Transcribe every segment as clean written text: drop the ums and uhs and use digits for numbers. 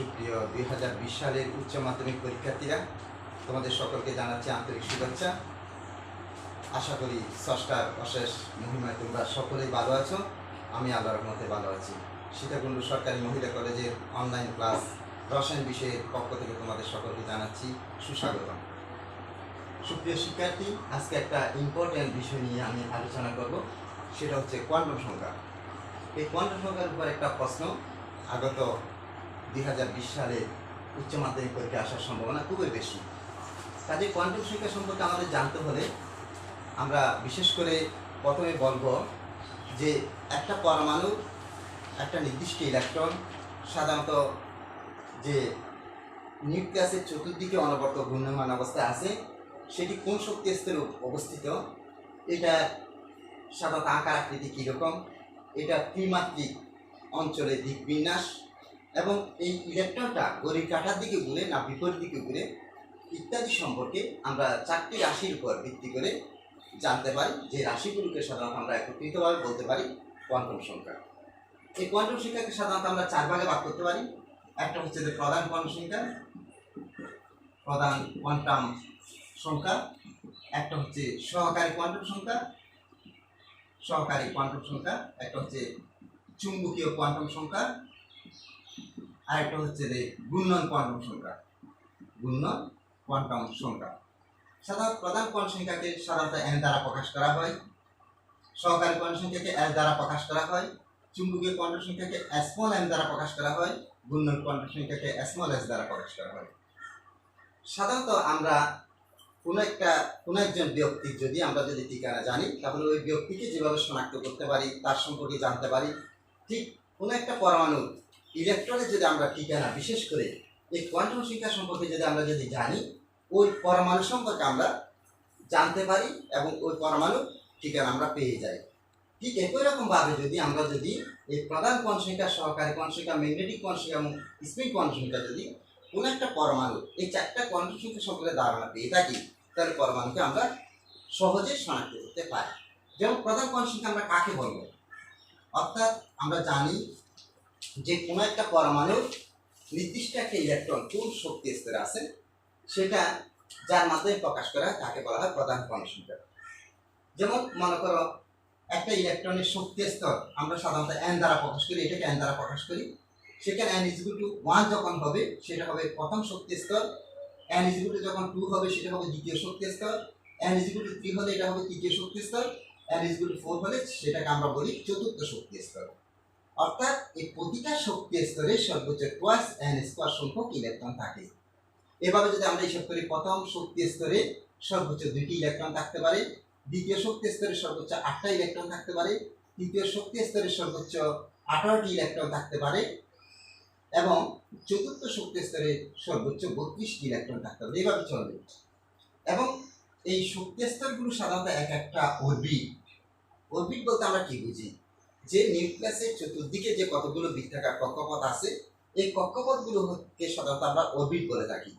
সুপ্রিয় 2020 সালের উচ্চ মাধ্যমিক পরীক্ষার্থীরা, তোমাদের সকলকে জানাচ্ছি আন্তরিক শুভেচ্ছা। আশা করি স্রষ্টার অশেষ মহিমায় তোমরা সকলেই ভালো আছো। আমি আল্লাহর রহমতে ভালো আছি। সীতাকুণ্ড সরকারি মহিলা কলেজের অনলাইন ক্লাস রসায়ন বিষয়ের পক্ষ থেকে তোমাদের সকলকে জানাচ্ছি সুস্বাগতম। সুপ্রিয় শিক্ষার্থী, আজকে একটা ইম্পর্ট্যান্ট বিষয় নিয়ে আমি আলোচনা করব, সেটা হচ্ছে কোয়ান্টাম সংখ্যা। এই কোয়ান্টাম সংখ্যার উপর একটা প্রশ্ন আগত 2020 সালে উচ্চ মাধ্যমিক পরীক্ষায় আসার সম্ভাবনা খুবই বেশি। কাজে কোয়ান্টাম সংখ্যা সম্পর্কে আমাদের জানতে হলে আমরা বিশেষ করে প্রথমে বলবো যে একটা পরমাণু, একটা নির্দিষ্ট ইলেকট্রন সাধারণত যে নিউক্লিয়াসের চতুর্দিকে অনবরত ঘূর্ণমান অবস্থায় আছে, সেটি কোন শক্তি স্তরে অবস্থিত, এটা সাধারণত আকার আকৃতি কীরকম, এটা ত্রিমাত্রিক অঞ্চলে দিক বিন্যাস, এবং এই ইলেকট্রনটা ঘড়ির কাঁটার দিকে ঘুরে না বিপরীত দিকে ঘুরে ইত্যাদি সম্পর্কে আমরা 4টি রাশির উপর ভিত্তি করে জানতে পারি, যে রাশিগুলোকে সাধারণত আমরা একত্রিতভাবে বলতে পারি কোয়ান্টাম সংখ্যা। এই কোয়ান্টাম সংখ্যাকে সাধারণত আমরা 4 ভাগে ভাগ করতে পারি। একটা হচ্ছে যে প্রধান কোয়ান্টাম সংখ্যা, একটা হচ্ছে সহকারী কোয়ান্টাম সংখ্যা, একটা হচ্ছে চুম্বকীয় কোয়ান্টাম সংখ্যা, আর একটা হচ্ছে যে ঘূর্ণন কোয়ান্টাম সংখ্যা। সাধারণত প্রধান কোয়ান্টাম সংখ্যাকে সাধারণত n দ্বারা প্রকাশ করা হয়, সহকারী কোয়ান্টাম সংখ্যাকে s দ্বারা প্রকাশ করা হয়, চুম্বকীয় কোয়ান্টাম সংখ্যাকে m দ্বারা প্রকাশ করা হয়, ঘূর্ণন কোয়ান্টাম সংখ্যাকে s দ্বারা প্রকাশ করা হয়। সাধারণত আমরা কোনো একজন ব্যক্তির যদি ঠিকানা জানি, তাহলে ওই ব্যক্তিকে যেভাবে শনাক্ত করতে পারি, তার সম্পর্কে জানতে পারি, ঠিক কোনো একটা পরমাণুর ইলেকট্রনের যদি আমরা ঠিকানা, বিশেষ করে এই কোয়ান্টাম সংখ্যা সম্পর্কে আমরা জানি, ওই পরমাণু সম্পর্কে আমরা জানতে পারি এবং ওই পরমাণুর ঠিকানা আমরা পেয়ে যাই। ঠিক একই রকমভাবে আমরা এই প্রধান কোয়ান্টাম সংখ্যা, সহকারী কোয়ান্টাম সংখ্যা, ম্যাগনেটিক কোয়ান্টাম সংখ্যা এবং স্পিন কোয়ান্টাম সংখ্যা যদি কোনো একটা পরমাণু এই 4টা কোয়ান্টাম সংখ্যা সম্পর্কে ধারণা পেয়ে থাকি, তাহলে পরমাণুকে আমরা সহজে শনাক্ত করতে পারি। যেমন প্রধান কোয়ান্টাম সংখ্যা আমরা কাকে বলবো, অর্থাৎ আমরা জানি যে কোনো একটা পরমাণুর নির্দিষ্ট একটা ইলেকট্রন কোন শক্তি স্তরে আছে, সেটা যার মাধ্যমে প্রকাশ করা হয় তাকে বলা হয় প্রধান কোয়ান্টাম সংখ্যা। যেমন মনে করো একটা ইলেকট্রনের শক্তি স্তর আমরা সাধারণত n দ্বারা প্রকাশ করি, এটাকে n দ্বারা প্রকাশ করি। সেখানে n = 1 যখন হবে, সেটা হবে প্রথম শক্তি স্তর, n = যখন 2 হবে, সেটা হবে দ্বিতীয় শক্তি স্তর, n = 3 হলে এটা হবে তৃতীয় শক্তি স্তর, n = 4 হলে সেটাকে আমরা বলি চতুর্থ শক্তি স্তর। অর্থাৎ এই প্রতিটা শক্তি স্তরে সর্বোচ্চ 2n² সংখ্যক ইলেকট্রন থাকে। এভাবে যদি আমরা হিসাব করি, প্রথম শক্তি স্তরে সর্বোচ্চ 2টি ইলেকট্রন থাকতে পারে, দ্বিতীয় শক্তি স্তরে সর্বোচ্চ 8টা ইলেকট্রন থাকতে পারে, তৃতীয় শক্তি স্তরে সর্বোচ্চ 18টি ইলেকট্রন থাকতে পারে, এবং চতুর্থ শক্তি স্তরে সর্বোচ্চ 32টি ইলেকট্রন থাকতে পারে। এইভাবে চলবে। এবং এই শক্তি স্তরগুলো সাধারণত এক একটা অরবিট বলতে আমরা কি বুঝি, যে নিউক্লিয়াসের চতুর্দিকে যে কতগুলো বৃত্তাকার কক্ষপথ আছে, এই কক্ষপথগুলোকে সাধারণত আমরা অরবিট বলে থাকি।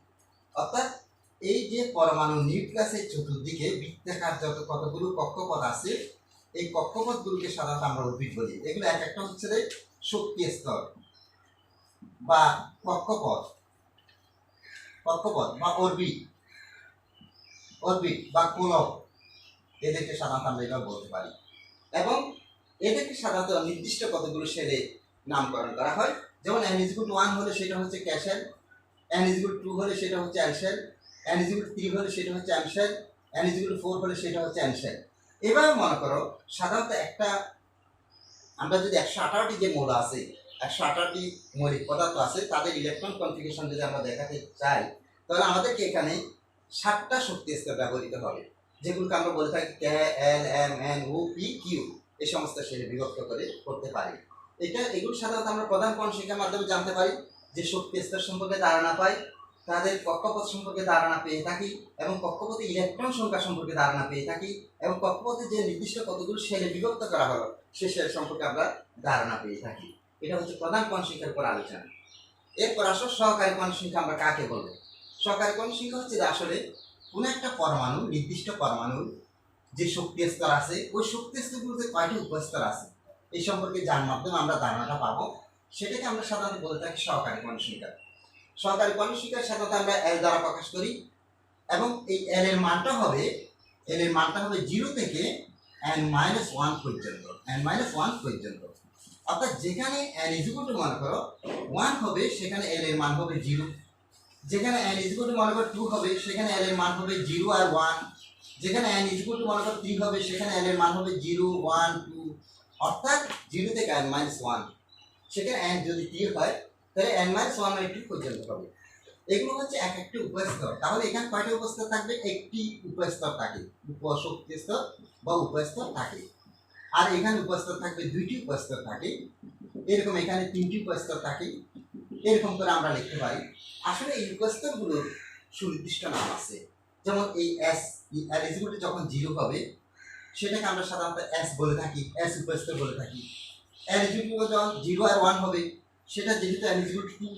অর্থাৎ এই যে পরমাণু নিউক্লিয়াসের চতুর্দিকে বৃত্তাকার কতগুলো কক্ষপথ আছে, এই কক্ষপথগুলোকে সাধারণত আমরা অরবিট বলি। এগুলো এক একটা হচ্ছে শক্তি স্তর বা কক্ষপথ বা অরবিট বা কোলক, এদেরকে সাধারণত আমরা এভাবে বলতে পারি। এবং এদেরকে সাধারণত নির্দিষ্ট কতগুলো শেলে নামকরণ করা হয়। যেমন n = 1 হলে সেটা হচ্ছে ক্যাশ শেল, n = 2 হলে সেটা হচ্ছে অ্যাল শেল, n = 3 হলে সেটা হচ্ছে অ্যাম শেল, n = 4 হলে সেটা হচ্ছে অ্যান শেল। এভাবে মনে করো সাধারণত আমরা যদি 118টি যে মৌল আছে, 118টি মৌলিক পদার্থ আছে, তাদের ইলেকট্রন কনফিগারেশন যদি আমরা দেখাতে চাই, তাহলে আমাদেরকে এখানে 7টা শক্তি স্তর ব্যবহৃত হবে, যেগুলোকে আমরা বলে থাকি K, L, M, N, O, P, Q, এই সমস্ত শেলে বিভক্ত করতে পারি। এগুলো সাধারণত আমরা প্রধান কোয়ান্টাম সংখ্যার মাধ্যমে জানতে পারি, যে শক্তি স্তর সম্পর্কে ধারণা পাই, তাদের কক্ষপথ সম্পর্কে ধারণা পেয়ে থাকি, এবং কক্ষপথে ইলেকট্রন সংখ্যা সম্পর্কে ধারণা পেয়ে থাকি, এবং কক্ষপথে যে নির্দিষ্ট কতগুলো শেলে বিভক্ত করা হলো সে শেল সম্পর্কে আমরা ধারণা পেয়ে থাকি। এটা হচ্ছে প্রধান কোয়ান্টাম সংখ্যার উপর আলোচনা। এরপর আসো সহকারী কোয়ান্টাম সংখ্যা আমরা কাকে বলবো। সহকারী কোয়ান্টাম সংখ্যা হচ্ছে আসলে কোনো একটা পরমাণু, নির্দিষ্ট পরমাণুর যে শক্তি স্তর আছে, ওই শক্তি স্তরগুলোতে কয়টি উপস্তর আছে, এই সম্পর্কে যার মাধ্যমে আমরা ধারণাটা পাবো, সেটাকে আমরা সাধারণত বলে থাকি সহকারী কোয়ান্টাম সংখ্যা। সহকারী কোয়ান্টাম সংখ্যা সাধারণত আমরা এল দ্বারা প্রকাশ করি এবং এই এল এর মানটা হবে 0 থেকে n-1 পর্যন্ত n-1 পর্যন্ত। অর্থাৎ যেখানে n ইকুয়াল টু মনে করো 1 হবে সেখানে l এর মান হবে 0, যেখানে n ইকুয়াল টু মনে করো 2 হবে সেখানে l এর মান হবে 0 আর 1, যেখানে n ইকুয়াল টু মনে করো 3 হবে সেখানে l এর মান হবে 0 1 2, অর্থাৎ 0 থেকে n-1। সেখানে n যদি 3 হয় তাহলে n-1 মানে 2 পর্যন্ত হবে। এগুলো হচ্ছে এক একটি উপস্তর। তাহলে এখানে কয়টা উপস্তর থাকবে? একটি উপস্তর থাকে, উপশক্তি স্তর বা উপস্তর থাকে। আর এখানে উপস্তর থাকবে দুইটি উপস্তর থাকে, এরকম এখানে তিনটি উপস্তর থাকে। এরকম করে আমরা লিখতে পারি। আসলে এই উপস্তরগুলোর সুনির্দিষ্ট নাম আছে। যেমন এই এস এলিজিবিলিটি যখন 0 হবে সেটাকে আমরা সাধারণত এস বলে থাকি, এস উপস্তর বলে থাকি। এলিজিবিলিটি যখন 0 আর 1 হবে সেটা যেহেতু এলিজিবিলিটি 2,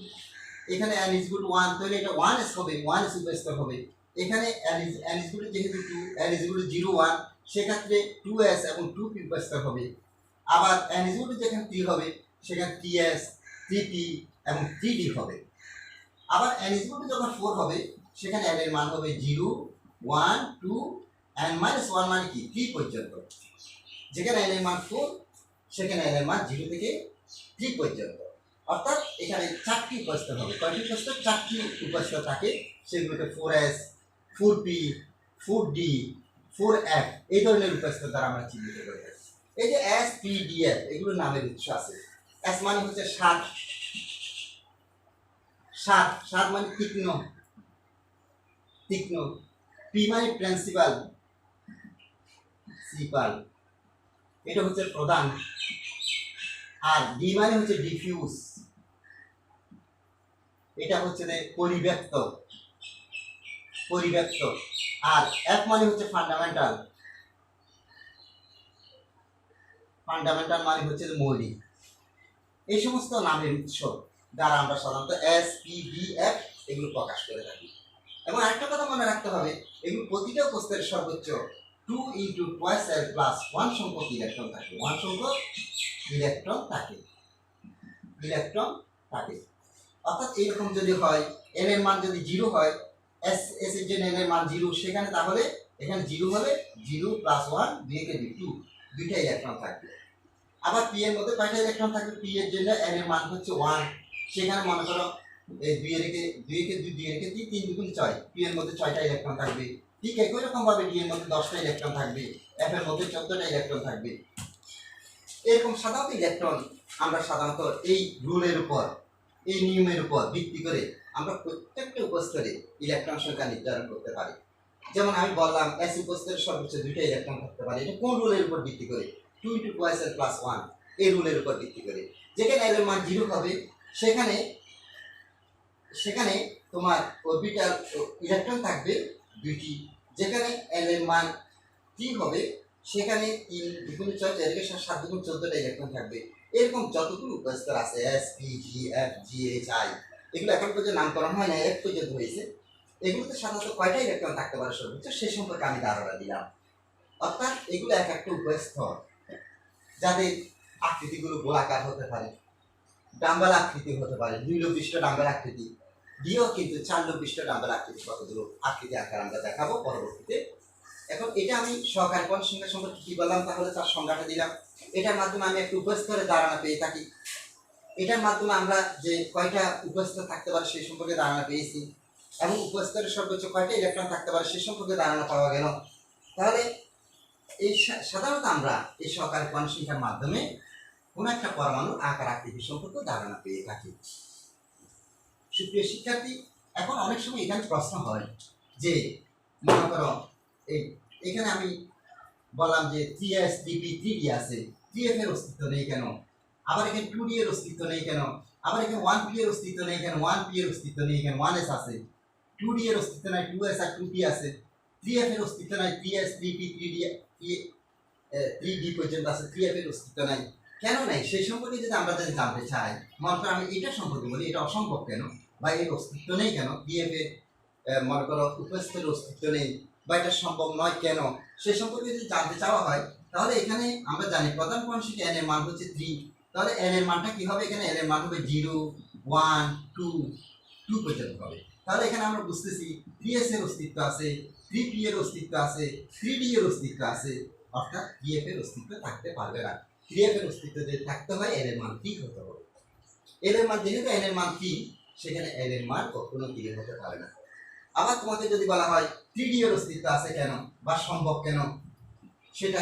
এখানে n is equal to 1 তাহলে এটা 1s হবে, 1s উপস্তর হবে। এখানে n is equal to যেহেতু 2, n is equal to 0 1 সেক্ষেত্রে 2s এবং 2p উপস্তর হবে। আবার n is equal to যেখানে 3 হবে সেখানে 3s 3p এবং 3d হবে। আবার n is equal to যখন 4 হবে সেখানে n এর মান হবে 0 1 2 n-1 মানে কি 3 পর্যন্ত। যেখানে n এর মান 4 সেখানে n এর মান 0 থেকে 3 পর্যন্ত। অর্থাৎ এখানে 4টি উপস্তর হবে। কয়টি উপস্তর? 4টি উপস্তর থাকে, সেগুলোকে 4s 4p 4d 4f এই ধরনের উপস্তর দ্বারা আমরা চিহ্নিত করে থাকি। এই যে s p d f এগুলোর নামের উৎস আছে। s মানে হচ্ছে স্বাদ, স্বাদ মানে তীক্ষ্ণ, p মানে প্রিন্সিপাল, এটা হচ্ছে প্রধান। আর d মানে হচ্ছে ডিফিউজ, এটা হচ্ছে পরিব্যাপ্ত। আর f মানে হচ্ছে ফান্ডামেন্টাল মানে হচ্ছে মৌলিক। এই সমস্ত নামের উৎস দ্বারা আমরা সাধারণত s p d f এগুলো প্রকাশ করে থাকি। এবং আরেকটা কথা মনে রাখতে হবে, এগুলো প্রতিটা উপস্তরের সর্বোচ্চ 2 × 2s + 1 সংখ্যক ইলেকট্রন থাকে, 1 সংখ্যক ইলেকট্রন থাকে। অর্থাৎ এইরকম যদি হয় n এর মান যদি 0 হয়, s এর জন্য n এর মান 0, সেখানে তাহলে এখানে 0 হলে 0 + 1 2 কে 2 দুইটা ইলেকট্রন থাকবে। আবার p এর মধ্যে কয়টা ইলেকট্রন থাকবে? p এর জন্য n এর মান হচ্ছে 1, সেখানে মনে করো এই 2 এর কে 3 3 2 6, p এর মধ্যে 6টা ইলেকট্রন থাকবে। ঠিক একই রকম ভাবে d এর মধ্যে 10টা ইলেকট্রন থাকবে, f এর মধ্যে 14টা ইলেকট্রন থাকবে। এরকম সাধারণত ইলেকট্রন আমরা সাধারণত এই রুলের উপর, এই নিয়মের উপর ভিত্তি করে আমরা প্রত্যেকটা উপস্তরে ইলেকট্রন সংখ্যা নির্ধারণ করতে পারি। যেমন আমি বললাম s উপস্তরে সর্বোচ্চ 2টা ইলেকট্রন থাকতে পারে। এটা কোন রুলের উপর ভিত্তি করে? 2 × 2s + 1 এই রুলের উপর ভিত্তি করে। যেখানে l এর মান 0 হবে সেখানে তোমার অরবিটাল ইলেকট্রন থাকবে 2টি। যেখানে l এর মান 3 হবে সেখানে 3 2 6 4 7 2 14টা ইলেকট্রন থাকবে। এরকম যতগুলো উপস্তর আছে s p d f g h i এগুলো এখন পর্যন্ত নামকরণ হয় না, এক পর্যন্ত হয়েছে। এগুলোতে সাধারণত কয়টা ইলেকট্রন থাকতে পারে সর্বোচ্চ সে সম্পর্কে আমি ধারণা দিলাম। অর্থাৎ এগুলো এক একটা উপস্তর, যাদের আকৃতিগুলো গোলাকার হতে পারে, ডাম্বেল আকৃতি হতে পারে, 2 লোক বিশিষ্ট ডাম্বেল আকৃতি, দিয়েও কিন্তু 4 লোক বিশিষ্ট ডাম্বেল আকৃতি, কতগুলো আকৃতি আকার আমরা দেখাবো পরবর্তীতে। এখন এটা আমি সহকারী কোয়ান্টাম সংখ্যা সম্পর্কে কি বললাম, তাহলে তার সংজ্ঞাটা দিলাম। এটার মাধ্যমে আমি একটু উপস্তরের ধারণা পেয়ে থাকি। এটার মাধ্যমে আমরা যে কয়টা উপস্তর থাকতে পারে সেই সম্পর্কে ধারণা পেয়েছি, এবং উপস্তরের সর্বোচ্চ কয়টা ইলেকট্রন থাকতে পারে সে সম্পর্কে ধারণা পাওয়া গেল। তাহলে এই সাধারণত আমরা এই সহকারী কোয়ান্টাম সংখ্যার মাধ্যমে কোন একটা পরমাণুর আকার আকৃতি সম্পর্কে ধারণা পেয়ে থাকি। সুপ্রিয় শিক্ষার্থী, এখন অনেক সময় এখানে প্রশ্ন হয় যে মনে করো এখানে আমি বললাম যে 3s 3p 3d আছে, 3f এর অস্তিত্ব নেই কেন? আবার এখানে 2d এর অস্তিত্ব নেই কেন? আবার এখানে 1p এর অস্তিত্ব নেই কেন? 1p এর অস্তিত্ব নেই কেন? 1s আছে। 2d এর অস্তিত্ব নাই, 2s আর 2p আছে। 3f এর অস্তিত্ব নাই, 3s 3p 3d 3d পর্যন্ত আছে, 3f এর অস্তিত্ব নাই। কেন নাই সেই সম্পর্কে যদি আমরা জানতে চাই, মনে করো আমি এটা সম্পর্কে বলি, এটা অসম্ভব কেন বা এর অস্তিত্ব নেই কেন, 3f এর মনে করো উপস্থিতির অস্তিত্ব নেই বা এটা সম্ভব নয় কেন, সে সম্পর্কে যদি জানতে চাওয়া হয় তাহলে এখানে আমরা জানি প্রধান কোয়ান্টাম সংখ্যা n এর মান হচ্ছে 3। তাহলে n এর মানটা কি হবে? এখানে n এর মান হবে 0 1 2 2 পর্যন্ত হবে। তাহলে এখানে আমরা বুঝতেছি 3s এর অস্তিত্ব আছে, 3p এর অস্তিত্ব আছে, 3d এর অস্তিত্ব আছে, অর্থাৎ 3f এর অস্তিত্ব থাকতে পারবে না। 3f এর অস্তিত্ব যদি থাকতে হয় l এর মান 3 হতে হবে। l এর মান যেহেতু l এর মান 3, সেখানে l এর মান কখনো 3 হতে পারে না। আবার তোমাকে যদি বলা হয় 3d এর অস্তিত্ব আছে কেন বা সম্ভব কেন, সেটা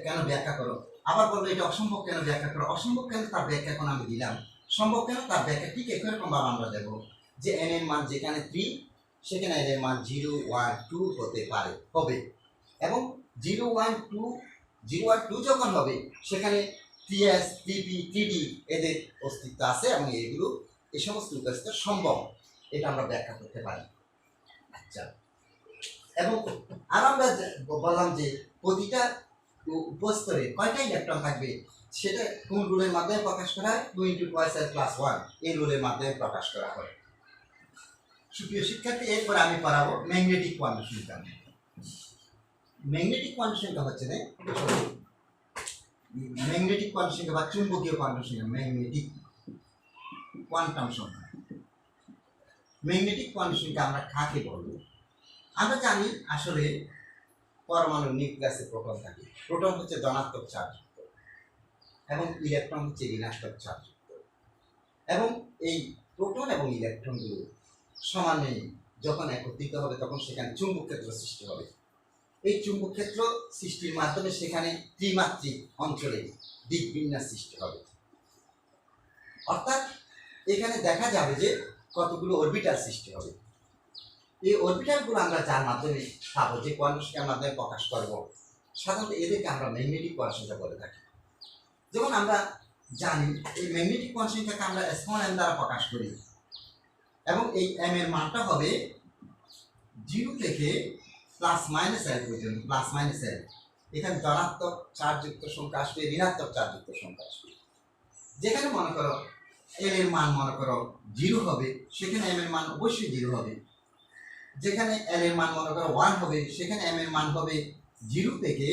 কেন ব্যাখ্যা করো। আবার বলবো এটা অসম্ভব কেন ব্যাখ্যা করো। অসম্ভব কেন তার ব্যাখ্যা এখন আমি দিলাম, সম্ভব কেন তার ব্যাখ্যা ঠিক একরকম ভাবে আমরা দেব যে n এর মান যেখানে 3, সেখানে n এর মান 0, 1, 2 হতে পারে হবে, এবং 0, 1, 2, 0, 1, 2 যখন হবে সেখানে 3s, 3p, 3d এদের অস্তিত্ব আছে এবং এগুলো এই সমস্ত উপস্থিত সম্ভব, এটা আমরা ব্যাখ্যা করতে পারি। আচ্ছা, এবং আর আমরা বললাম যে প্রতিটা উপস্তরে কয়টা ইলেকট্রন থাকবে সেটা কোন রুলের মাধ্যমে প্রকাশ করা হয়, 2 × 2s + 1 এই রুলের মাধ্যমে প্রকাশ করা হয়। সুপ্রিয় শিক্ষার্থী, এরপর আমি পড়াবো ম্যাগনেটিক কোয়ান্টাম সংখ্যা। ম্যাগনেটিক কোয়ান্টাম সংখ্যা হচ্ছে ম্যাগনেটিক কোয়ান্টাম সংখ্যা বা চুম্বকীয় কোয়ান্টাম সংখ্যা। ম্যাগনেটিক কোয়ান্টাম সংখ্যা, ম্যাগনেটিক কোয়ান্টাম সংখ্যা আমরা কাকে বলবো? আমরা জানি আসলে পরমাণু নিউক্লিয়াসে প্রোটন থাকে। প্রোটন হচ্ছে ধনাত্মক চার্জযুক্ত এবং ইলেকট্রন হচ্ছে ঋণাত্মক চার্জযুক্ত, এবং এই প্রোটন এবং ইলেকট্রনগুলো সমানে যখন একত্রিত হবে তখন সেখানে চুম্বক ক্ষেত্র সৃষ্টি হবে। এই চুম্বক ক্ষেত্র সৃষ্টির মাধ্যমে সেখানে ত্রিমাত্রিক অঞ্চলে দিক বিন্যাস সৃষ্টি হবে। অর্থাৎ এখানে দেখা যাবে যে কতগুলো অরবিটাল সৃষ্টি হবে। এই অরবিটালগুলো আমরা যার মাধ্যমে পাবো, যে কোয়ান্টাম সংখ্যার মাধ্যমে প্রকাশ করব, সাধারণত এদেরকে আমরা ম্যাগনেটিক কোয়ান্টাম সংখ্যা বলে থাকি। যেমন আমরা জানি এই ম্যাগনেটিক কোয়ান্টাম সংখ্যাকে আমরা m দ্বারা প্রকাশ করি, এবং এই m এর মানটা হবে 0 থেকে +-l পর্যন্ত। +-l এখানে ধনাত্মক চার্জযুক্ত সংখ্যা আসবে, ঋণাত্মক চার্জযুক্ত সংখ্যা আসবে। যেখানে মনে করো l এর মান মনে করো 0 হবে, সেখানে m এর মান অবশ্যই 0 হবে। যেখানে l এর মান মনে করো 1 হবে, সেখানে m এর মান হবে 0 থেকে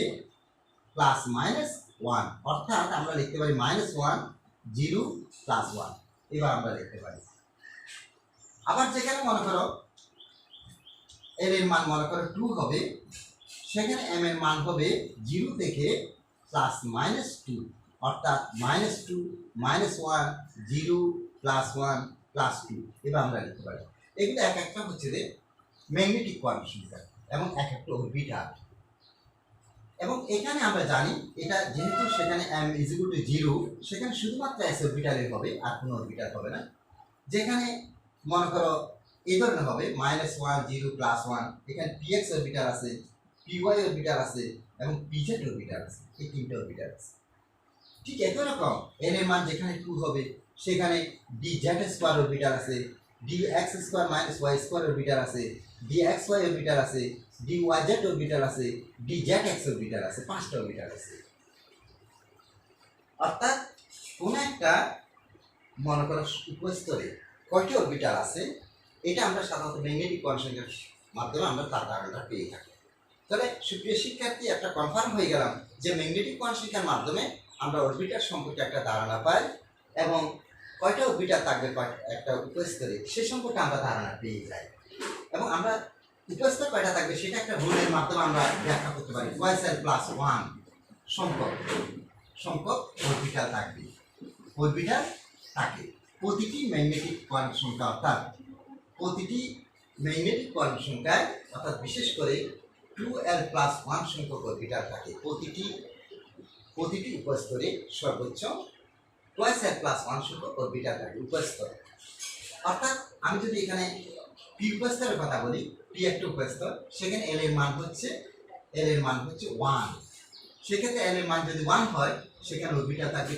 +-1, অর্থাৎ আমরা লিখতে পারি -1, 0, +1। এবার আমরা লিখতে পারি। আবার যেখানে মনে করো l এর মান মনে করো 2 হবে, সেখানে m এর মান হবে 0 থেকে +-2, অর্থাৎ -2, -1, 0, +1, +2। এবার আমরা লিখতে পারি। এগুলো এক একটা হচ্ছে যে ম্যাগনেটিক কোয়ান্টাম সংখ্যা এবং এক একটা অরবিটাল। এবং এখানে আমরা জানি এটা যেহেতু সেখানে m = 0, সেখানে শুধুমাত্র s অরবিটালের হবে, আর কোনো অরবিটাল হবে না। যেখানে মনে করো এই ধরনের হবে -1, 0, +1, এখানে px অরবিটাল আছে, py অরবিটাল আছে এবং pz অরবিটাল আছে, এই তিনটে অরবিটাল আছে। ঠিক একই রকম n এর মান যেখানে 2 হবে, সেখানে dz² অরবিটাল আছে, dx² - y² অরবিটাল আছে, dxy অরবিটাল আছে, dyz অরবিটাল আছে, dzx অরবিটাল আছে, 5টা অরবিটাল আছে। অর্থাৎ কোন একটা মনে করো উপস্তরে কয়টি অরবিটাল আছে, এটা আমরা সাধারণত ম্যাগনেটিক কোয়ান্টাম সংখ্যার মাধ্যমে আমরা তার ধারণাটা পেয়ে থাকি। তাহলে সুপ্রিয় শিক্ষার্থী, একটা কনফার্ম হয়ে গেলাম যে ম্যাগনেটিক কোয়ান্টাম সংখ্যার মাধ্যমে আমরা অরবিটাল সম্পর্কে একটা ধারণা পাই, এবং কয়টা অরবিটাল থাকবে একটা উপস্তরে সে সম্পর্কে আমরা ধারণা পেয়ে যাই, এবং আমরা উপস্তর কয়টা থাকবে সেটা একটা রুলের মাধ্যমে আমরা ব্যাখ্যা করতে পারি। 2l + 1 সংখ্যক অরবিটাল থাকবে, অরবিটাল থাকে প্রতিটি ম্যাগনেটিক কোয়ান্টাম সংখ্যা, অর্থাৎ প্রতিটি ম্যাগনেটিক কোয়ান্টাম সংখ্যায়, অর্থাৎ বিশেষ করে 2l + 1 সংখ্যক অরবিটাল থাকে প্রতিটি উপস্তরে সর্বোচ্চ 2l + 1 সংখ্যক অরবিটাল থাকে উপস্তর। অর্থাৎ আমি যদি এখানে p উপস্তরের কথা বলি, p একটা উপস্তর, সেখানে l এর মান হচ্ছে 1। সেক্ষেত্রে l এর মান যদি 1 হয়, সেখানে অরবিটাল থাকবে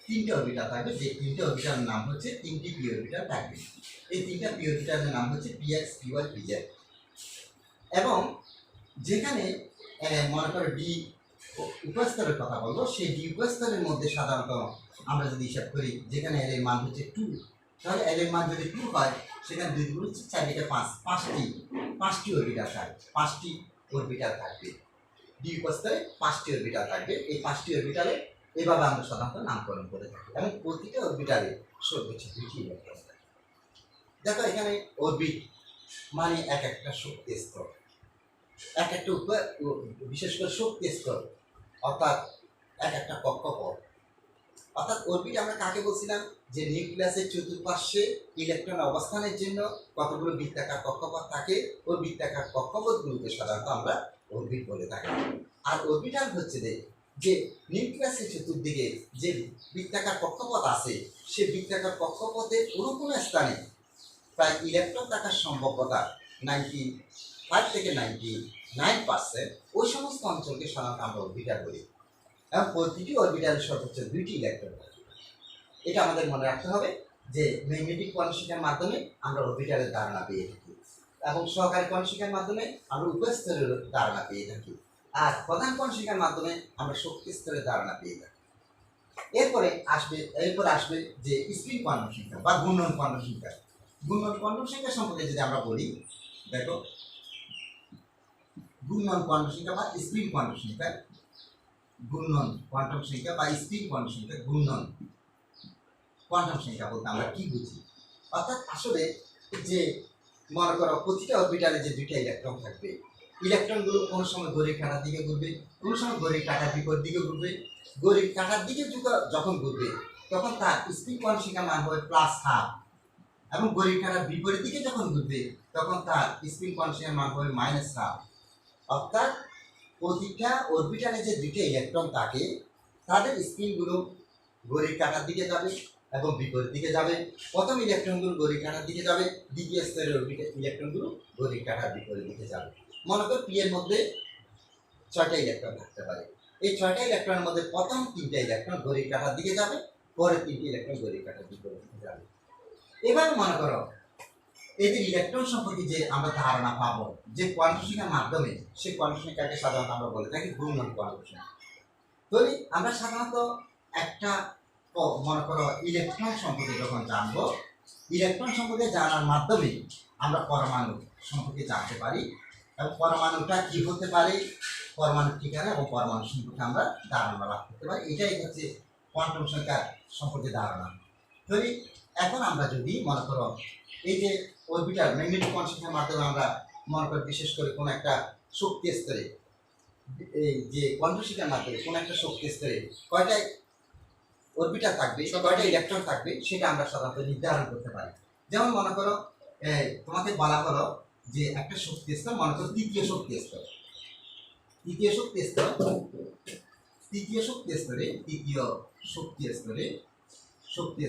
তিনটে অরবিটাল থাকবে, যে তিনটে অরবিটালের নাম হচ্ছে 3টি p অরবিটাল থাকবে। এই 3টা p অরবিটালের নাম হচ্ছে px, py, pz। এবং যেখানে মনে করো d উপস্তরের কথা বলবো, সেই d উপস্তরের মধ্যে সাধারণত আমরা যদি হিসাব করি, যেখানে l এর মান হচ্ছে 2, তাহলে l এর মান যদি 2 হয়, সেখানে 2 গুণ হচ্ছে 4 থেকে 5, 5টি অরবিটাল থাকবে, 5টি অরবিটাল থাকবে d উপস্তরে, 5টি অরবিটাল থাকবে। এই 5টি অরবিটালে এভাবে আমরা সাধারণত নামকরণ করে থাকি, এবং প্রতিটা অরবিটালে সর্বোচ্চ 2টি ইলেকট্রন থাকে। দেখো এখানে অরবিট মানে এক একটা শক্তি স্তর, এক একটা বিশেষ করে শক্তি স্তর, অর্থাৎ এক একটা কক্ষপথ। অর্থাৎ অরবিট আমরা কাকে বলছিলাম, যে নিউক্লিয়াসের চতুর্পার্শ্বে ইলেকট্রন অবস্থানের জন্য কতগুলো বৃত্তাকার কক্ষপথ থাকে, ওই বৃত্তাকার কক্ষপথগুলোকে সাধারণত আমরা অরবিট বলে থাকি। আর অরবিটাল হচ্ছে যে নিউক্লিয়াসের চতুর্দিকে যে বৃত্তাকার কক্ষপথ আছে, সে বৃত্তাকার কক্ষপথের কোনো কোনো স্থানে প্রায় ইলেকট্রন থাকার সম্ভাব্যতা 95 থেকে 99%, ওই সমস্ত অঞ্চলকে সাধারণত আমরা অরবিটাল বলি। এবং প্রতিটি অরবিটালের সর্বোচ্চ 2টি ইলেকট্রন থাকে। এটা আমাদের মনে রাখতে হবে যে ম্যাগনেটিক কোয়ান্টিটির মাধ্যমে আমরা অরবিটালের ধারণা পেয়ে থাকি, এবং সহকারী কোয়ান্টিটির মাধ্যমে আমরা উপস্তরের ধারণা পেয়ে থাকি, আর প্রধান কোয়ান্টিটির মাধ্যমে আমরা শক্তি স্তরের ধারণা পেয়ে থাকি। এরপরে আসবে যে স্পিন কোয়ান্টাম সংখ্যা বা ঘূর্ণন কোয়ান্টাম সংখ্যা। ঘূর্ণন কোয়ান্টাম সংখ্যা সম্পর্কে যদি আমরা বলি, দেখো ঘূর্ণন কোয়ান্টাম সংখ্যা বা স্পিন কোয়ান্টাম সংখ্যা, ঘূর্ণন কোয়ান্টাম সংখ্যা বা স্পিন কোয়ান্টাম সংখ্যা, ঘূর্ণন কোয়ান্টাম সংখ্যা বলতে আমরা কি বুঝি? অর্থাৎ আসলে যে মনে করো প্রতিটা অরবিটালে যে 2টা ইলেকট্রন থাকবে, ইলেকট্রনগুলো কোনো সময় ঘড়ির কাঁটার দিকে ঘুরবে, কোনো সময় ঘড়ির কাঁটার বিপরীত দিকে ঘুরবে। ঘড়ির কাঁটার দিকে যখন ঘুরবে তখন তার স্পিন কোয়ান্টাম সংখ্যার মান হবে +12, এবং ঘড়ির কাঁটার বিপরীত দিকে যখন ঘুরবে তখন তার স্পিন কোয়ান্টাম সংখ্যার মান হবে -12। অর্থাৎ প্রতিটা অরবিটালে যে 2টা ইলেকট্রন থাকে, তাদের স্পিনগুলো ঘড়ির কাঁটার দিকে যাবে এবং বিপরীত দিকে যাবে। প্রথম ইলেকট্রনগুলো ঘড়ির কাঁটার দিকে যাবে, দ্বিতীয় স্তরের ইলেকট্রনগুলো ঘড়ির কাঁটার বিপরীত দিকে যাবে। মনে করো পি এর মধ্যে 6টা ইলেকট্রন থাকতে পারে। এই 6টা ইলেকট্রনের মধ্যে প্রথম 3টা ইলেকট্রন ঘড়ির কাঁটার দিকে যাবে, পরের 3টি ইলেকট্রন ঘড়ির কাঁটার বিপরীত দিকে যাবে। এবার মনে করো এদের ইলেকট্রন সম্পর্কে যে আমরা ধারণা পাবো যে কোয়ান্টাম সংখ্যার মাধ্যমে, সেই কোয়ান্টাম সংখ্যাকে সাধারণত আমরা বলে থাকি ঘূর্ণন কোয়ান্টাম সংখ্যা। তাহলে আমরা সাধারণত একটা মনে করো ইলেকট্রন সম্পর্কে যখন জানবো, ইলেকট্রন সম্পর্কে জানার মাধ্যমে আমরা পরমাণু সম্পর্কে জানতে পারি, এবং পরমাণুটা কি হতে পারে, পরমাণুর ঠিকানা এবং পরমাণু সম্পর্কে আমরা ধারণা লাভ করতে পারি। এটাই হচ্ছে কোয়ান্টাম সংখ্যার সম্পর্কে ধারণা। তাহলে এখন আমরা যদি মনে করো এই যে অরবিটাল ম্যাগনেটিক কোয়ান্টাম সংখ্যার মাধ্যমে আমরা মনে করি বিশেষ করে কোনো একটা শক্তি স্তরে, এই যে কোয়ান্টাম সংখ্যার মাধ্যমে কোনো একটা শক্তি স্তরে কয়টা অরবিটাল থাকবে, কয়টা ইলেকট্রন থাকবে, সেটা আমরা সাধারণত নির্ধারণ করতে পারি। যেমন মনে করো তোমাকে বলা হলো যে একটা শক্তি স্তর, মনে করো তৃতীয় শক্তি স্তর, তৃতীয় শক্তি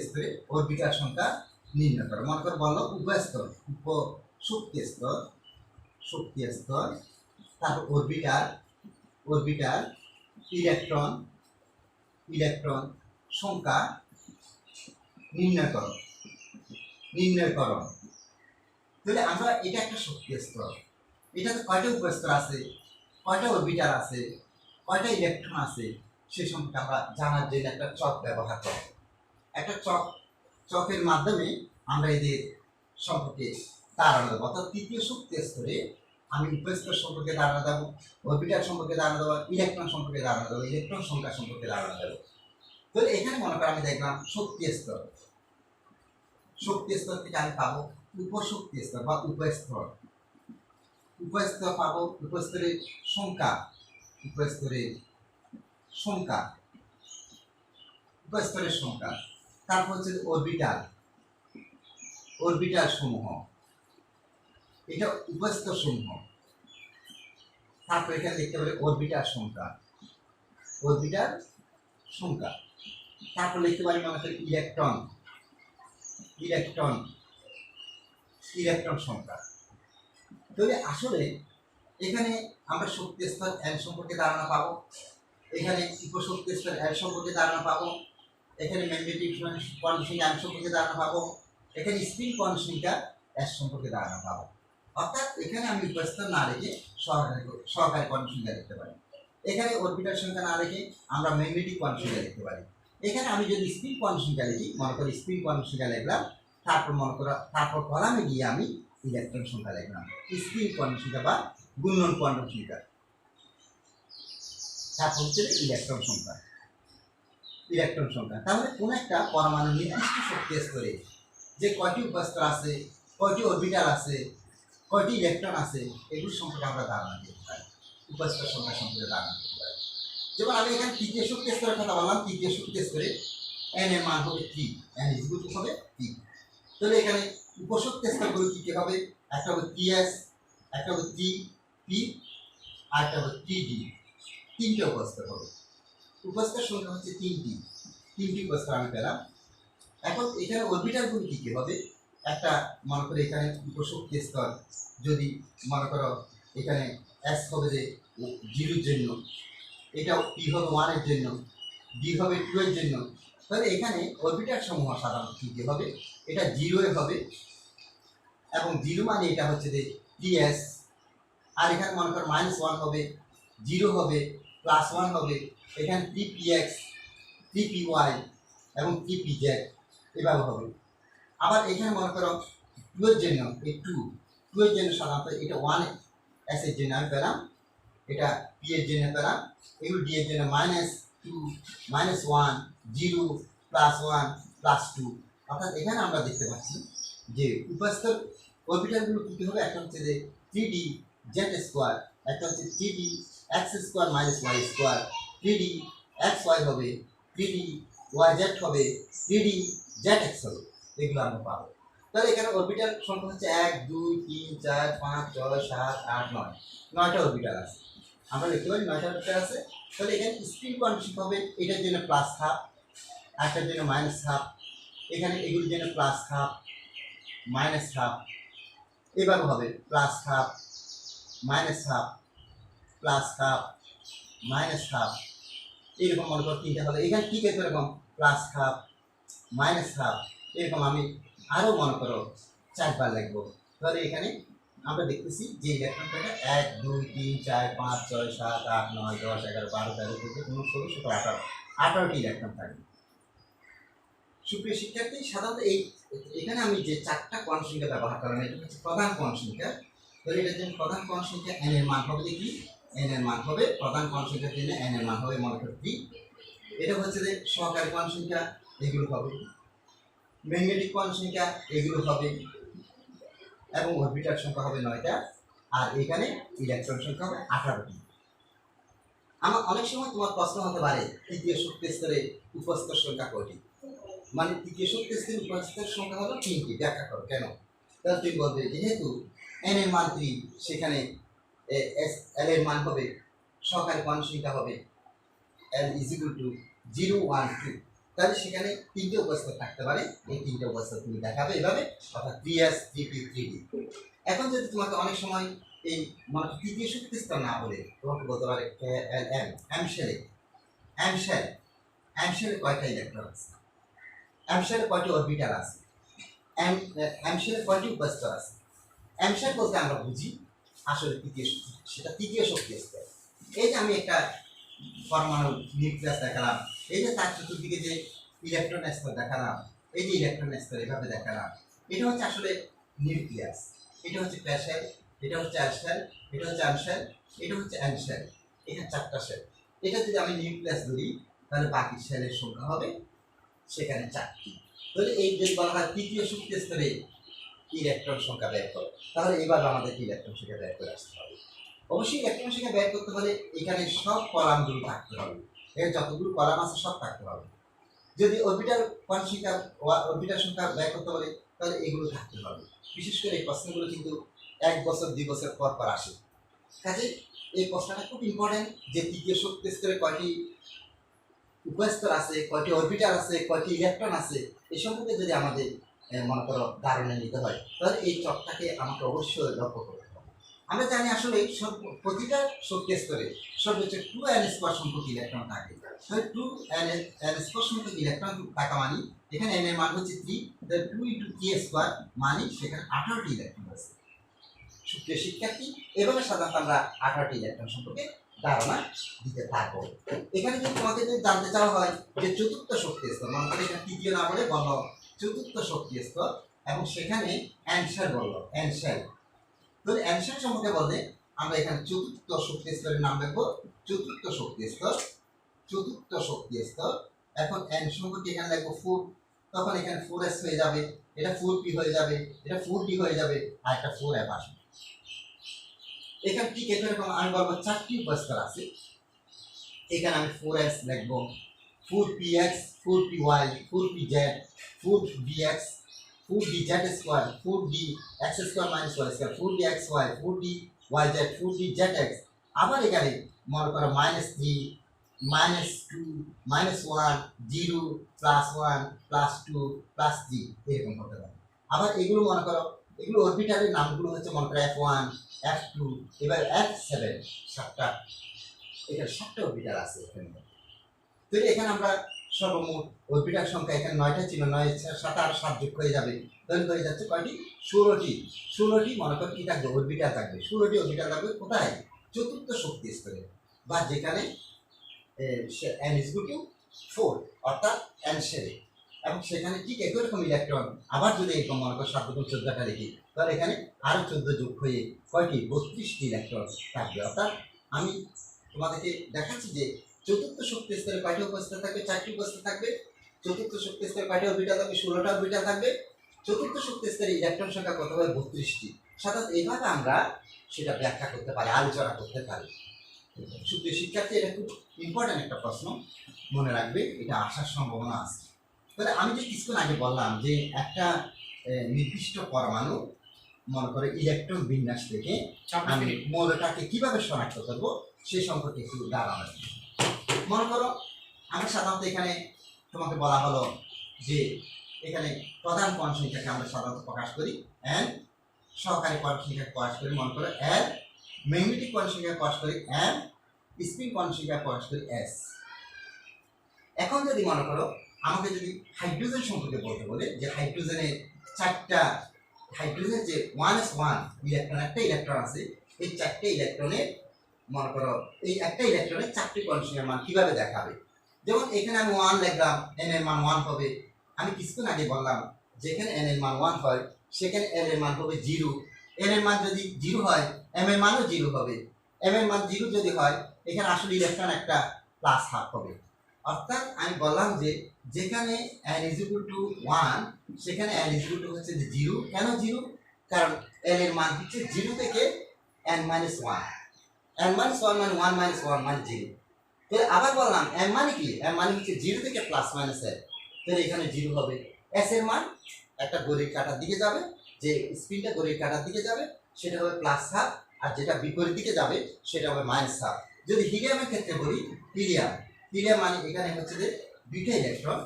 স্তরে অরবিটাল সংখ্যা নির্ণয় করো। মনে করো বললো উপস্তর, শক্তি স্তর, তারপর অরবিটাল ইলেকট্রন সংখ্যা নির্ণয় করো। তাহলে আমরা এটা একটা শক্তি স্তর, এটাতে কয়টা উপস্তর আছে, কয়টা অরবিটাল আছে, কয়টা ইলেকট্রন আছে, সে সম্পর্কে আমরা জানার জন্য একটা চক ব্যবহার করব। একটা চকের মাধ্যমে আমরা এদের সম্পর্কে ধারণা দেবো। অর্থাৎ তৃতীয় শক্তি স্তরে আমি উপস্তর সম্পর্কে ধারণা দেবো, অরবিটাল সম্পর্কে ধারণা দেবো, ইলেকট্রন সম্পর্কে ধারণা দেবো, ইলেকট্রন সংখ্যা সম্পর্কে ধারণা দেবো। তাহলে এখানে মনে করো আমি দেখলাম শক্তি স্তর থেকে আমি পাবো উপশক্তি স্তর বা উপস্তর পাবো, উপস্তরের সংখ্যা, তারপর হচ্ছে অরবিটাল সমূহ, এটা উপস্তর সমূহ। তারপর এখানে লিখতে পারি অরবিটাল সংখ্যা, তারপর লিখতে পারি মনে করি ইলেকট্রন সংখ্যা। তাহলে আসলে এখানে আমরা শক্তি স্তর L সম্পর্কে ধারণা পাবো, এখানে উপশক্তি স্তর L সম্পর্কে ধারণা পাবো, এখানে ম্যাগনেটিক কোয়ান্টাম সংখ্যা M সম্পর্কে ধারণা পাবো, এখানে স্পিন কোয়ান্টাম সংখ্যা S সম্পর্কে ধারণা পাবো। অর্থাৎ এখানে আমি উপস্তর না রেখে সহকারী কোয়ান্টাম সংখ্যা লিখতে পারি, এখানে অরবিটাল সংখ্যা না রেখে আমরা ম্যাগনেটিক কোয়ান্টাম সংখ্যা লিখতে পারি। এখানে আমি যদি স্পিন কোয়ান্টাম সংখ্যা লিখি, মনে করি স্পিন কোয়ান্টাম সংখ্যা লিখলাম, তারপর কলামে গিয়ে আমি ইলেকট্রন সংখ্যা লিখলাম, স্পিন কোয়ান্টাম সংখ্যা বা ঘূর্ণন কোয়ান্টাম সংখ্যা, তারপর হচ্ছে ইলেকট্রন সংখ্যা। তাহলে কোন একটা পরমাণু নির্দিষ্ট শক্তি স্তরে যে কয়টি উপস্তর আছে, কয়টি অরবিটাল আছে, কয়টি ইলেকট্রন আছে, এগুলো সম্পর্কে আমরা ধারণা দিতে পারি, উপস্থিত সংখ্যা সম্পর্কে ধারণা দিতে পারি। যেমন আমি এখানে তৃতীয় শক্তি স্তরের কথা বললাম, তৃতীয় শক্তি স্তরে n এর মান হবে 3, n ইকুয়াল টু হবে 3। তাহলে এখানে উপশক্তি স্তরগুলো কি হবে? একটা হবে 3s, একটা হবে 3p, আর একটা হবে 3d। তিনটে উপস্তর হবে। উপস্তর সংখ্যা হচ্ছে তিনটি উপস্তর আমি পেলাম। এখন এখানে অরবিটালগুলো কি হবে? একটা মনে করো এখানে উপশক্তি স্তর, যদি মনে করো এখানে s হবে যে 0 এর জন্য, এটা p হবে 1 এর জন্য, d হবে 2 এর জন্য, তাহলে এখানে অরবিটাল সমূহ সাধারণত কি হবে? এটা 0 এ হবে, এবং 0 মানে এটা হচ্ছে যে 3s, আর এখানে মনে করো -1 হবে, 0 হবে, +1 হবে, এখানে 3px, 3py এবং 3pz এভাবে হবে। আবার এখানে মনে করো 2 এর জন্য, এই 2 এর জন্য সাধারণত এটা 1s এর জন্য আমি পেলাম, এটা p এর জন্য পেলাম, এগুলো d এর জন্য -2, -1, 0, +1, +2। অর্থাৎ এখানে আমরা দেখতে পাচ্ছি যে উপস্থিত অরবিটালগুলো কি হবে? একটা হচ্ছে যে 3d z², একটা হচ্ছে 3d x² - y², 3d xy হবে, 3d yz হবে, 3d zx হবে, এগুলো আমরা পাবো। তাহলে এখানে অরবিটাল সংখ্যা হচ্ছে 1, 2, 3, 4, 5, 6, 7, 8, 9, 9টা অরবিটাল আছে। আমরা দেখতে পারি 9টা অরবিটাল আছে। তাহলে এখানে স্পিন কন্ডিশন হবে এটার জন্য +12, আরেকটার জন্য -12, এখানে এগুলোর জন্য +12, -12, এভাবে হবে +12, -12, +12, -12, এরকম মনে করো তিনটা হলো। এখানে ঠিক আছে এরকম +12, -12, এরকম আমি আরও মনে করো 4বার লিখবো। তাহলে এখানে আমরা দেখতেছি যে ইলেকট্রনটা 1, 2, 3, 4, 5, 6, 7, 8, 9, 10, 11, 12, 13, 14, 15, 16, 17, 18টি ইলেকট্রন থাকবে। সুপ্রিয় শিক্ষার্থী, সাধারণত এখানে আমি যে 4টা কোয়ান্ট সংখ্যা ব্যবহার করলাম, এটা হচ্ছে প্রধান কোয়ান্ট সংখ্যা। তাহলে এটার জন্য প্রধান কোয়ান্ট সংখ্যা n এর মান হবে দেখি, n এর মান হবে, প্রধান কোয়ান্ট সংখ্যার জন্য n এর মান হবে মনে করো 3। এটা হচ্ছে যে সহকারী কোয়ান্ট সংখ্যা, এগুলো হবে ম্যাগনেটিক কোয়ান্ট সংখ্যা, এগুলো হবে, এবং অরবিটাল সংখ্যা হবে 9টা, আর এখানে ইলেকট্রন সংখ্যা হবে 18টি। আমার অনেক সময় তোমার প্রশ্ন হতে পারে তৃতীয় শক্তি স্তরে উপস্থিত সংখ্যা কয়টি? মানে তৃতীয় শক্তি স্তরে উপস্থিত সংখ্যা হলো 3টি, ব্যাখ্যা করো কেন? তাহলে তুমি বলবে যেহেতু n এর মান 3, সেখানে l এর মান হবে, সহকারী কোয়ান্ট সংখ্যা হবে l = 0, 1, 2, তাহলে সেখানে 3টে উপস্থিত থাকতে পারে। এই 3টে উপস্থিত তুমি দেখাবে এভাবে, অর্থাৎ 3s, 3p, 3d। এখন যদি তোমাকে অনেক সময় এই মানে তৃতীয় শক্তি স্তর না বলে তোমাকে বলতে পারে m শেলে কয়টা ইলেকট্রন আছে, m শেলে কয়টি অরবিটাল আছে, m শেলে কয়টি উপস্থিত আছে। m শেল বলতে আমরা বুঝি আসলে সেটা তৃতীয় শক্তি স্তর। এই যে আমি একটা পরমাণু নিউক্লিয়াস দেখালাম, এই যে তার চতুর্দিকে যে ইলেকট্রন স্তর দেখালাম, এই যে ইলেকট্রন স্তর এভাবে দেখালাম, এটা হচ্ছে আসলে নিউক্লিয়াস, এটা হচ্ছে প্যার শেল, এটা হচ্ছে অ্যাল শেল, এটা হচ্ছে অ্যান শেল, এটা হচ্ছে অ্যান শেল, এখানে 4টা শেল। এটা যদি আমি নিউক্লিয়াস ধরি, তাহলে বাকি শেলের সংখ্যা হবে সেখানে 4টি। তাহলে এই যদি বলা হয় তৃতীয় শক্তি স্তরে ইলেকট্রন সংখ্যা বের করো, তাহলে এইভাবে আমাদের ইলেকট্রন সংখ্যা বের করে আসতে হবে। অবশ্যই ইলেকট্রন সংখ্যা বের করতে হলে এখানে সব কলামগুলো থাকতে হবে, এর যতগুলো কলাম আছে সব থাকতে হবে। যদি অরবিটাল সংখ্যা বের করতে বলে, তাহলে এগুলো থাকতে হবে। বিশেষ করে এই প্রশ্নগুলো কিন্তু 1 বছর 2 বছর পর পর আসে। কাজে এই প্রশ্নটা খুব ইম্পর্টেন্ট যে তৃতীয় শক্তি স্তরে কয়টি উপস্তর আছে, কয়টি অরবিটাল আছে, কয়টি ইলেকট্রন আছে, এই সম্পর্কে যদি আমাদের মনে করো ধারণা নিতে হয়, তাহলে এই চকটাকে আমাকে অবশ্যই লক্ষ্য করতে হবে। আমরা জানি আসলে প্রতিটা শক্তি স্তরে সর্বোচ্চ 2n² সংখ্যক ইলেকট্রন থাকে। তাহলে 2n² সংখ্যক ইলেকট্রন থাকা মানে এখানে n এর মান হচ্ছে 3, তাহলে 2 × 3² মানে সেখানে 18টি ইলেকট্রন আছে। সুপ্রিয় শিক্ষার্থী, এভাবে সাধারণত আমরা 18টি ইলেকট্রন সম্পর্কে ধারণা দিতে থাকবো। এখানে যদি তোমাকে যদি জানতে চাওয়া হয় যে চতুর্থ শক্তি স্তর, মানে এখানে তৃতীয় না বলে বলল চতুর্থ শক্তি স্তর, এবং সেখানে অ্যানসার বলল অ্যানসার। তাহলে অ্যানসার সম্পর্কে বলতে আমরা এখানে চতুর্থ শক্তি স্তরের নাম লিখবো, চতুর্থ শক্তি স্তর, চতুর্থ শক্তি স্তর। এখন n সম্পর্কে এখানে লিখবো 4, তখন এখানে 4s হয়ে যাবে, এটা 4p হয়ে যাবে, এটা 4d হয়ে যাবে, আর একটা 4f আসবে। এখানে ঠিক এরকম আমি বলবো 4টি উপস্তর আছে। এখানে আমি 4s লিখবো, 4px, 4py, 4pz, 4dx, 4dz square, 4dx square minus y square, 4dxy, 4dyz, 4dzx। আবার এখানে মনে করো -3, -2, -1, 0, +1, +2, +3 এরকম হতে পারে। আবার এগুলো মনে করো, এগুলো অরবিটালের নামগুলো হচ্ছে মনে করো f1, f2, এবার f7, 7টা, এখানে 7টা অরবিটাল আছে এখানে। তো এখানে আমরা সর্বমোট অরবিটাল সংখ্যা এখানে 9টা ছিল, 9 7 আর 7 যোগ হয়ে যাবে, তাহলে হয়ে যাচ্ছে কয়টি? 16টি মনে করো কি থাকবে? অরবিটাল থাকবে। 16টি অরবিটাল থাকবে কোথায়? চতুর্থ শক্তি স্তরে, বা যেখানে n is equal to 4 অর্থাৎ n শেলে, এবং সেখানে ঠিক একই রকম ইলেকট্রন আবার যদি এরকম মনে করো 7 গুণ 14টা লিখি, তাহলে এখানে আরো 14 যোগ হয়ে কয়টি? 32টি ইলেকট্রন থাকবে। অর্থাৎ আমি তোমাদেরকে দেখাচ্ছি যে চতুর্থ শক্তি স্তরে কয়টি উপস্থিত থাকবে? 4টি উপস্থিত থাকবে। চতুর্থ শক্তি স্তরে কয়টি অরবিটাল থাকবে? 16টা অরবিটাল থাকবে। চতুর্থ শক্তি স্তরে ইলেকট্রন সংখ্যা কত হবে? 32টি। সাধারণত এইভাবে আমরা সেটা ব্যাখ্যা করতে পারি, আলোচনা করতে পারি। সুপ্রিয় শিক্ষার্থী, এটা খুব ইম্পর্টেন্ট একটা প্রশ্ন, মনে রাখবে, এটা আসার সম্ভাবনা আছে। তাহলে আমি যে কিছুক্ষণ আগে বললাম যে একটা নির্দিষ্ট পরমাণু মনে করে ইলেকট্রন বিন্যাস থেকে আমি মৌলটাকে কিভাবে শনাক্ত করবো সে সম্পর্কে একটু ধারণা দিই। মনে করো আমি সাধারণত এখানে তোমাকে বলা হলো যে এখানে প্রধান কোণ সংখ্যাকে আমরা সাধারণত প্রকাশ করি n, সহকারী কোণ সংখ্যাকে প্রকাশ করি মনে করো l, ম্যাগনেটিক কোণ সংখ্যা প্রকাশ করি m, স্পিন কোণ সংখ্যা প্রকাশ করি s। এখন যদি মনে করো আমাকে যদি হাইড্রোজেন সম্পর্কে বলতে বলে যে হাইড্রোজেনের 4টা, হাইড্রোজেন যে 1s1 ইলেকট্রন, একটা ইলেকট্রন আছে, এই 4টে ইলেকট্রনের মনে করো এই একটা ইলেকট্রনের 4টি কোণ সংখ্যার মান কিভাবে দেখাবে? যেমন এখানে আমি 1 লিখলাম, n এর মান 1 হবে। আমি কিছুক্ষণ আগে বললাম যেখানে n এর মান 1 হয় সেখানে l এর মান হবে 0। n এর মান যদি 0 হয় m এর মানও 0 হবে। m এর মান 0 যদি হয় এখানে আসলে ইলেকট্রন একটা প্লাস হাফ হবে। অর্থাৎ আমি বললাম যে যেখানে n is equal to 1 সেখানে n is equal to হচ্ছে 0। কেন 0? কারণ l এর মান হচ্ছে 0 থেকে n - 1, n - 1 মানে 1 - 1 মানে 0। তাহলে আবার বললাম m মানে কি? m মানে হচ্ছে 0 থেকে প্লাস মাইনাস l, তাহলে এখানে 0 হবে। s এর মান একটা ঘড়ির কাঁটার দিকে যাবে, যে স্পিনটা ঘড়ির কাঁটার দিকে যাবে সেটা হবে প্লাস হাফ, আর যেটা বিপরীত দিকে যাবে সেটা হবে মাইনাস হাফ। যদি হিলিয়ামের ক্ষেত্রে বলি, হিলিয়াম মানে এখানে হচ্ছে যে 2টা ইলেকট্রন,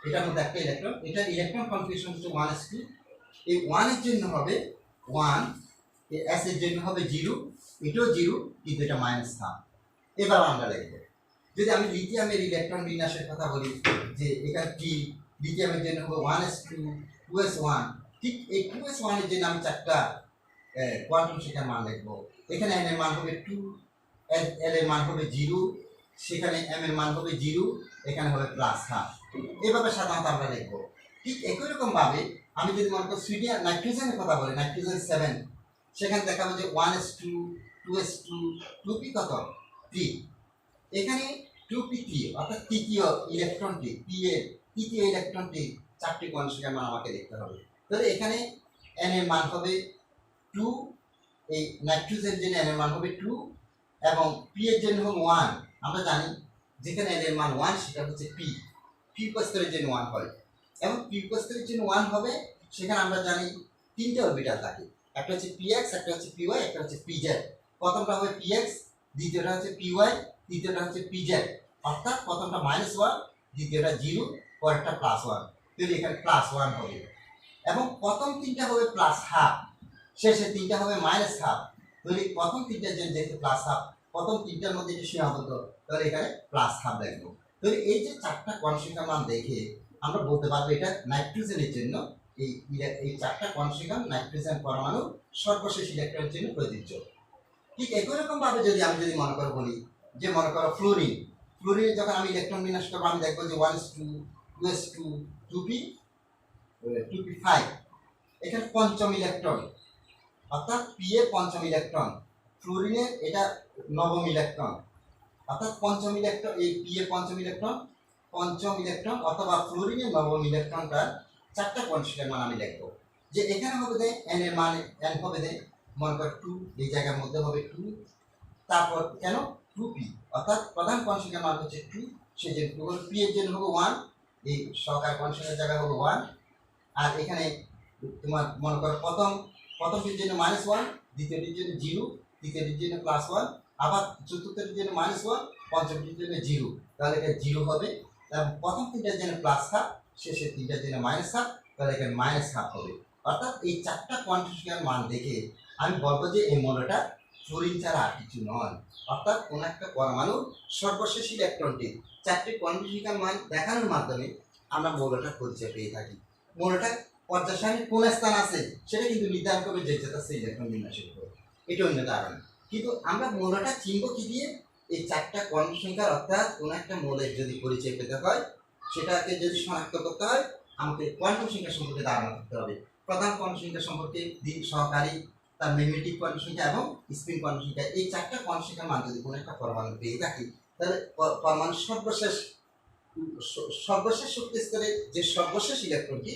এটার মধ্যে একটা ইলেকট্রন, এটার ইলেকট্রন কনফিগারেশন হচ্ছে 1s2। এই 1 এর জন্য হবে 1, এই s এর জন্য হবে 0, এটাও 0 কিন্তু এটা মাইনাস হাফ। এবার আমরা লিখব, যদি আমি লিথিয়ামের ইলেকট্রন বিন্যাসের কথা বলি যে এখানে কি লিথিয়ামের জন্য হবে 1s2, 2s1, ঠিক এই 2s1 এর জন্য আমি 4টা কোয়ান্টাম সংখ্যার মান লিখবো। এখানে n এর মান হবে 2, l এর মান হবে 0, সেখানে m এর মান হবে 0, এখানে হবে প্লাস হাফ। এইভাবে সাধারণত আমরা লিখবো। ঠিক একই রকম ভাবে আমি যদি মনে করি নাইট্রোজেনের কথা বলি, নাইট্রোজেন 7, সেখানে দেখাবো যে 1s2, 2s2, 2p কত? 3। এখানে 2p3 অর্থাৎ তৃতীয় ইলেকট্রনটি, p এর তৃতীয় ইলেকট্রনটি 4টি কোণ সংখ্যার মান আমাকে দেখতে হবে। তাহলে এখানে n এর মান হবে 2, এই নাইট্রোজেন জন্য n এর মান হবে 2 এবং p এর জন্য হবে 1। আমরা জানি যেখানে n এর মান 1 সেটা হচ্ছে p উপস্তরের জন্য 1 হয়, এবং p উপস্তরের জন্য 1 হবে। সেখানে আমরা জানি 3টে অরবিটাল থাকে, একটা হচ্ছে px, একটা হচ্ছে py, একটা হচ্ছে pz। প্রথমটা হবে px, দ্বিতীয়টা হচ্ছে py, তৃতীয়টা হচ্ছে pz। অর্থাৎ প্রথমটা -1, দ্বিতীয়টা 0, পরেরটা +1, তাহলে এখানে +1 হবে। এবং প্রথম 3টা হবে প্লাস হাফ, শেষে 3টা হবে মাইনাস হাফ। তাহলে প্রথম 3টার জন্য যেহেতু প্লাস হাফ, প্রথম 3টার মধ্যে এটা সীমাবদ্ধ, তাহলে এখানে প্লাস হাফ লিখবো। তাহলে এই যে 4টা কোণ সংখ্যার মান দেখে আমরা বলতে পারবো এটা নাইট্রোজেনের জন্য, এই 4টা কোণ সংখ্যা নাইট্রোজেন পরমাণু সর্বশেষ ইলেকট্রনের জন্য প্রযোজ্য। ঠিক একই রকম ভাবে যদি আমি মনে করো বলি যে মনে করো ফ্লোরিনের যখন আমি ইলেকট্রন বিন্যাস করবো আমি দেখবো যে 1s2, 2s2, 2p5, এখানে পঞ্চম ইলেকট্রন, অর্থাৎ p এর পঞ্চম ইলেকট্রন, ফ্লোরিনের এটা নবম ইলেকট্রন, অর্থাৎ পঞ্চম ইলেকট্রন, এই p এর পঞ্চম ইলেকট্রন অথবা ফ্লোরিনের নবম ইলেকট্রনটা চারটা কোয়ান্টিফিকের মান আমি লিখবো। যে এখানে হবে যে n এর মান n হবে যে মনে কর 2, এই জায়গার মধ্যে হবে 2, তারপর কেন 2p, অর্থাৎ প্রধান কোয়ান্টিফিকের মান হচ্ছে 2, সেই জন্য p এর জন্য হবে 1, এই সহকারী কোয়ান্টিফিকের জায়গায় হবে 1। আর এখানে তোমার মনে করো প্রথমটির জন্য -1, দ্বিতীয়টির জন্য 0, তৃতীয়টির জন্য +1, আবার চতুর্থটির জন্য -1, পঞ্চমটির জন্য 0, তাহলে এটা 0 হবে। এবং প্রথম তিনটার জন্য +1/2, শেষের তিনটার জন্য -1/2, তাহলে এখানে -1/2 হবে। অর্থাৎ এই চারটা কোয়ান্টিফিকের মান দেখে আমি বলবো যে এই মৌলটা ফ্লোরিন ছাড়া আর কিছু নয়। অর্থাৎ কোন একটা পরমাণু সর্বশেষ ইলেকট্রনটির চারটি কোয়ান্টিফিকের মান দেখানোর মাধ্যমে আমরা মৌলটার পরিচয় পেয়ে থাকি। মৌলটা পর্যায় সারণীর কোন স্থান আছে সেটা কিন্তু নির্ধারণ করবে যে যেটা ইলেকট্রন বিন্যাসের উপর, এটা অন্য ধারণা। কিন্তু আমরা মৌলটা চিনব কি দিয়ে? এই চারটা কোয়ান্টিক সংখ্যার, অর্থাৎ কোন একটা মৌলের যদি পরিচয় পেতে হয়, সেটাকে যদি শনাক্ত করতে হয়, আমাকে কোয়ান্টাম সংখ্যা সম্পর্কে ধারণা করতে হবে। প্রধান কোয়ান্টাম সংখ্যা সম্পর্কে, সহকারী, তার ম্যাগনেটিক কোয়ান্টাম সংখ্যা এবং স্পিন কোয়ান্টাম সংখ্যা, এই চারটা কোয়ান্টাম সংখ্যার মান যদি কোনো একটা পরমাণু পেয়ে থাকি, তাহলে পরমাণু সর্বশেষ শক্তি স্তরের যে সর্বশেষ ইলেকট্রনটি,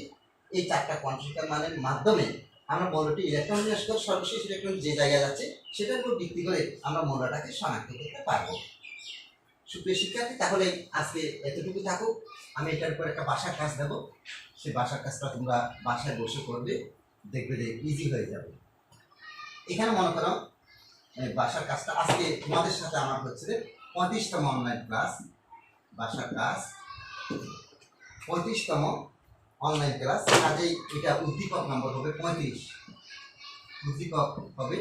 এই চারটা কোয়ান্টাম সংখ্যার মানের মাধ্যমে আমরা মৌলটি ইলেকট্রন বিন্যাস করে সর্বশেষ ইলেকট্রন যে জায়গায় যাচ্ছে সেটার উপর ভিত্তি করে আমরা মৌলটাকে শনাক্ত করতে পারবো। সুপ্রিয় শিক্ষার্থী, তাহলে আজকে এতটুকু থাকুক। আমি এটার উপর একটা বাসার কাজ দেবো, সেই বাসার কাজটা তোমরা বাসায় বসে করবে, দেখবে যে ইজি হয়ে যাবে। এখানে মনে করো বাসার কাজটা আজকে তোমাদের সাথে আমার হচ্ছে 35তম অনলাইন ক্লাস। বাসার কাজ 35তম অনলাইন ক্লাস, কাজেই এটা উদ্দীপক নম্বর হবে 35, উদ্দীপক হবে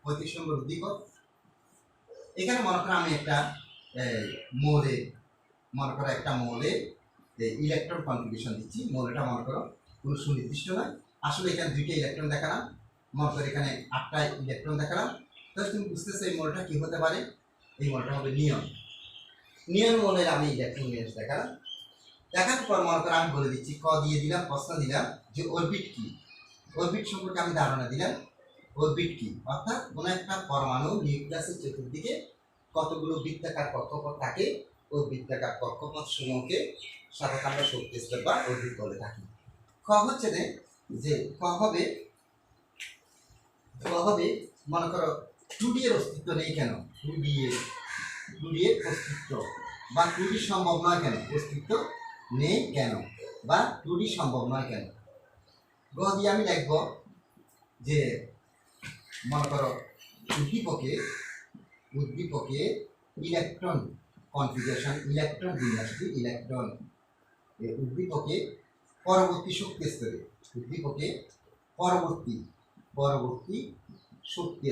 35 নম্বর উদ্দীপক। এখানে মনে করো আমি একটা মৌলে, মনে করো একটা মৌলে ইলেকট্রন কনফিগারেশন দিচ্ছি। মৌলটা মনে করো কোনো সুনির্দিষ্ট নয়, আসলে এখানে 2টা ইলেকট্রন দেখালাম, মনে করো এখানে 8টা ইলেকট্রন দেখালাম। তাহলে তুমি বুঝতেছো এই মৌলটা কি হতে পারে? এই মৌলটা হবে নিয়ন। নিয়ন মৌলের আমি ইলেকট্রন বিন্যাস দেখালাম। দেখার পর মনে করো আমি বলে দিচ্ছি, ক দিয়ে দিলাম, প্রশ্ন দিলাম যে অরবিট কি। অরবিট সম্পর্কে আমি ধারণা দিলাম, অরবিট কি, অর্থাৎ কোনো একটা পরমাণু নিউক্লিয়াসের চতুর্দিকে কতগুলো বৃত্তাকার কক্ষপথ থাকে, ওই বৃত্তাকার কক্ষপথ সমূহকে সাধারণত আমরা শক্তি স্তর বা অরবিট বলে থাকি। খ হচ্ছে যে ক হবে মনে করো 2D এর অস্তিত্ব নেই কেন, 2D এর অস্তিত্ব বা 2D সম্ভব নয় কেন, অস্তিত্ব নেই কেন বা 2D সম্ভব নয় কেন। গ দিয়ে আমি লিখব যে মনে করো উদ্দীপকে ইলেকট্রন কনফিগারেশন, ইলেকট্রন বিন্যাসটি, উদ্দীপকে পরবর্তী শক্তি স্তরে, উদ্দীপকে পরবর্তী শক্তি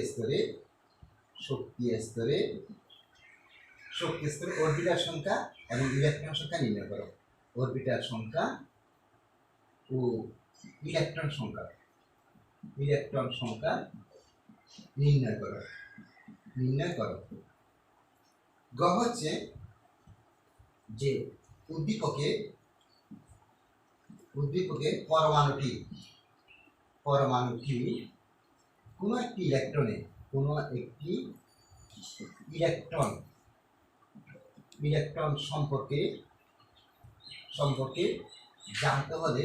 স্তরে অরবিটাল সংখ্যা এবং ইলেকট্রন সংখ্যা নির্ণয় করো। অরবিটাল সংখ্যা ও ইলেকট্রন সংখ্যা নির্ণয় করো। গ হচ্ছে যে উদ্দীপকে পরমাণুটি কোনো একটি ইলেকট্রন সম্পর্কে জানতে হলে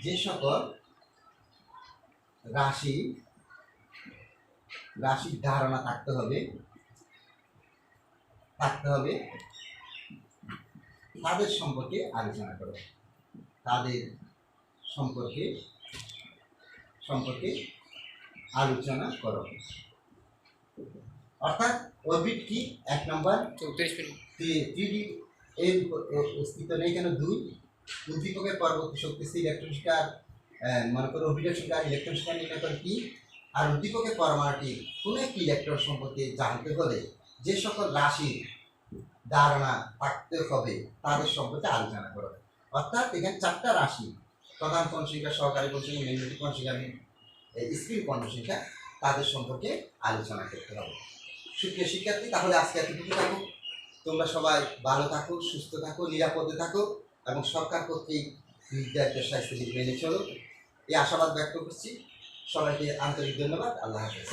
যে সকল রাশির ধারণা থাকতে হবে তাদের সম্পর্কে আলোচনা করো। অর্থাৎ অরবিট কি, 1 নম্বর 3D এর অস্তিত্ব নেই কেন, 2 উদ্দীপকের পরবর্তী শক্তিশালী ইলেকট্রন সংখ্যা, মনে করো অরবিটাল সংখ্যা, ইলেকট্রন সংখ্যা নির্ণয় করে কি, আর উদ্দীপকের পরমাণুটি কোনো একটি ইলেকট্রন সম্পর্কে জানতে হলে যে সকল রাশির ধারণা থাকতে হবে তাদের সম্পর্কে আলোচনা করো। অর্থাৎ এখানে 4টা রাশি, প্রধান কোয়ান্টাম সংখ্যা, সহকারী কোয়ান্টাম সংখ্যা, ম্যাগনেটিক কোয়ান্টাম সংখ্যা, স্পিন কোয়ান্টাম সংখ্যা, তাদের সম্পর্কে আলোচনা করতে হবে। সুপ্রিয় শিক্ষার্থী, তাহলে আজকে এতটুকু থাকুক। তোমরা সবাই ভালো থাকো, সুস্থ থাকো, নিরাপদে থাকো এবং সরকার কর্তৃক নির্ধারিত স্বাস্থ্যবিধি মেনে চলো, এই আশাবাদ ব্যক্ত করছি। সবাইকে আন্তরিক ধন্যবাদ। আল্লাহ হাফেজ।